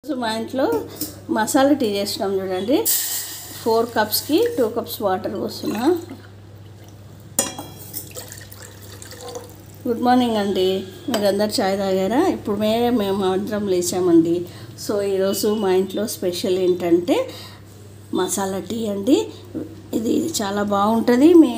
రోజు మా ఇంట్లో మసాలా టీ చేసినాం చూడండి. 4 కప్స్కి 2 కప్స్ వాటర్ పోస్తున్నా. గుడ్ మార్నింగ్ అండి, మీరందరు చాయ్ తాగారా? ఇప్పుడు మేము అందరం లేచామండి. సో ఈరోజు మా ఇంట్లో స్పెషల్ ఏంటంటే మసాలా టీ అండి. ఇది చాలా బాగుంటుంది. మీ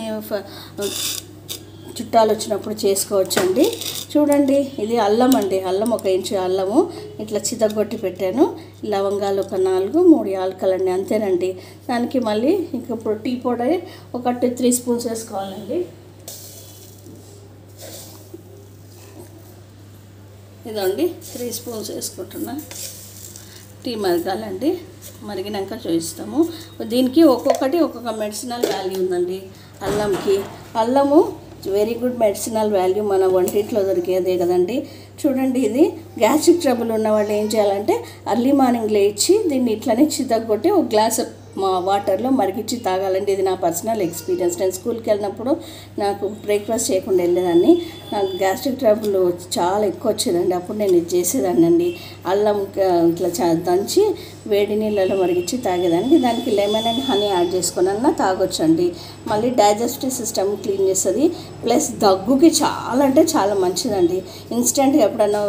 చుట్టాలు వచ్చినప్పుడు చేసుకోవచ్చండి. చూడండి, ఇది అల్లం అండి. అల్లం 1 ఇంచు అల్లము ఇట్లా చితగొట్టి పెట్టాను. లవంగాలు ఒక 4, 3 యాలకులండి, అంతేనండి. దానికి మళ్ళీ ఇప్పుడు టీ పౌడర్ ఒక 3 స్పూన్స్ వేసుకోవాలండి. ఇదండి 3 స్పూన్స్ వేసుకుంటున్నా. టీ మరగాలండి, మరిగినాక చూపిస్తాము. దీనికి ఒక్కొక్క మెడిసినల్ వాల్యూ ఉందండి. అల్లంకి అల్లము వెరీ గుడ్ మెడిసినల్ వాల్యూ, మన వంటింట్లో దొరికేదే కదండి. చూడండి, ఇది గ్యాస్ట్రిక్ ట్రబుల్ ఉన్న వాళ్ళు ఏం చేయాలంటే అర్లీ మార్నింగ్ లేచి దీన్ని ఇట్లనే చితగొట్టి 1 గ్లాస్ వాటర్లో మరిగించి తాగాలండి. ఇది నా పర్సనల్ ఎక్స్పీరియన్స్. నేను స్కూల్కి వెళ్ళినప్పుడు నాకు బ్రేక్ఫాస్ట్ చేయకుండా వెళ్ళేదాన్ని. నాకు గ్యాస్ట్రిక్ ట్రబుల్ చాలా ఎక్కువ వచ్చేదండి. అప్పుడు నేను ఇది చేసేదాన్ని అండి. అల్లం ఇట్లా దంచి వేడి నీళ్ళలో మరిగించి తాగేదానికి. దానికి లెమన్ అండ్ హనీ యాడ్ చేసుకున్నా తాగొచ్చండి. మళ్ళీ డైజెస్టివ్ సిస్టమ్ క్లీన్ చేస్తుంది. ప్లస్ దగ్గుకి చాలా అంటే చాలా మంచిదండి. ఇన్స్టెంట్గా ఎప్పుడన్నా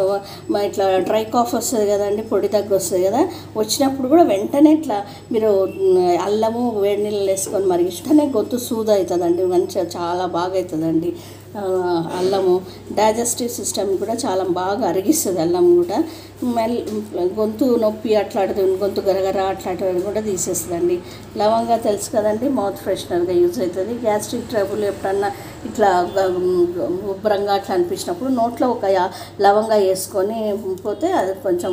ఇట్లా డ్రై కాఫ్ వస్తుంది కదండి, పొడి దగ్గు వస్తుంది కదా, వచ్చినప్పుడు కూడా వెంటనే ఇట్లా మీరు అల్లము వేడి నీళ్ళు వేసుకొని మరిగిస్తేనే గొంతు సూద్ అవుతుందండి. మంచిగా చాలా బాగా అవుతుందండి. అల్లము డైజెస్టివ్ సిస్టమ్ కూడా చాలా బాగా అరిగిస్తుంది. అల్లం కూడా గొంతు నొప్పి అట్లాంటిది, గొంతు గరగర అట్లాంటివి కూడా తీసేస్తుందండి. లవంగా తెలుసు కదండి, మౌత్ ఫ్రెషనర్గా యూజ్ అవుతుంది. గ్యాస్ట్రిక్ ట్రబుల్ ఎప్పుడన్నా ఇట్లా ఉబ్బరంగా అట్లా అనిపించినప్పుడు నోట్లో ఒక లవంగా వేసుకొని పోతే అది కొంచెం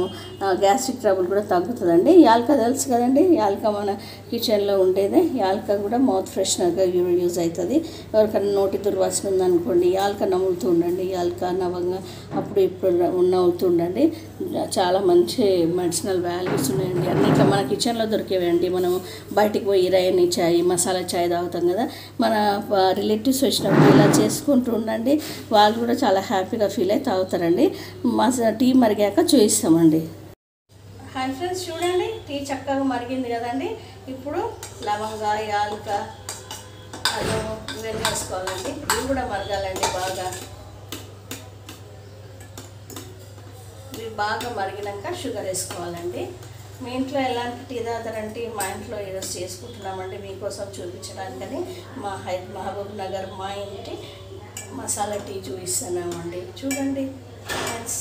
గ్యాస్ట్రిక్ ట్రబుల్ కూడా తగ్గుతుందండి. యాలక తెలుసు కదండి, యాలక మన కిచెన్లో ఉండేదే. యాలక కూడా మౌత్ ఫ్రెషనర్గా యూజ్ అవుతుంది. ఎవరికైనా నోటి దుర్వాసన ఉందనుకోండి, యాలక నవ్వులుతూ ఉండండి. యాలక నవంగా అప్పుడు ఇప్పుడు నవ్వులుతూ ఉండండి. చాలా మంచి మెడిసినల్ వాల్యూస్ ఉన్నాయండి. అన్నిట్లో మన కిచెన్లో దొరికేవండి. మనం బయటికి పోయి ఇరాయని చాయ్, మసాలా చాయ్ తాగుతాం కదా, మన రిలేటివ్స్ వచ్చినప్పుడు ఇలా చేసుకుంటూ ఉండండి. వాళ్ళు కూడా చాలా హ్యాపీగా ఫీల్ అయి తాగుతారండి. టీ మరిగాక చూపిస్తామండి. హాయ్ ఫ్రెండ్స్, చూడండి టీ చక్కగా మరిగింది కదండి. ఇప్పుడు లవంగా, యాలక, అల్లం ఇవన్నీ వేసుకోవాలండి. ఇవి కూడా మరగాలండి బాగా. ఇవి బాగా మరిగినాక షుగర్ వేసుకోవాలండి. మీ ఇంట్లో ఎలాంటి టీ తాగుతారంటే మా ఇంట్లో ఈరోజు చేసుకుంటున్నామండి మీకోసం చూపించడానికని. మహబూబ్ నగర్ మా ఇంటి మసాలా టీ చూపిస్తున్నామండి. చూడండి ఫ్రెండ్స్,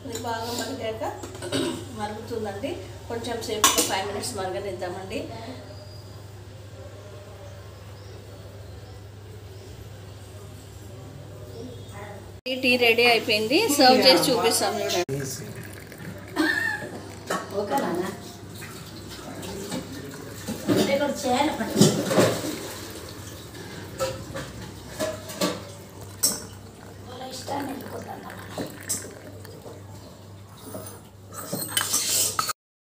ఇది బాగా మరిగాక మరుగుతుందండి. కొంచెం సేపు 5 మినిట్స్ మరగనిద్దామండి. టీ రెడీ అయిపోయింది. సర్వ్ చేసి చూపిస్తాం చూడండి.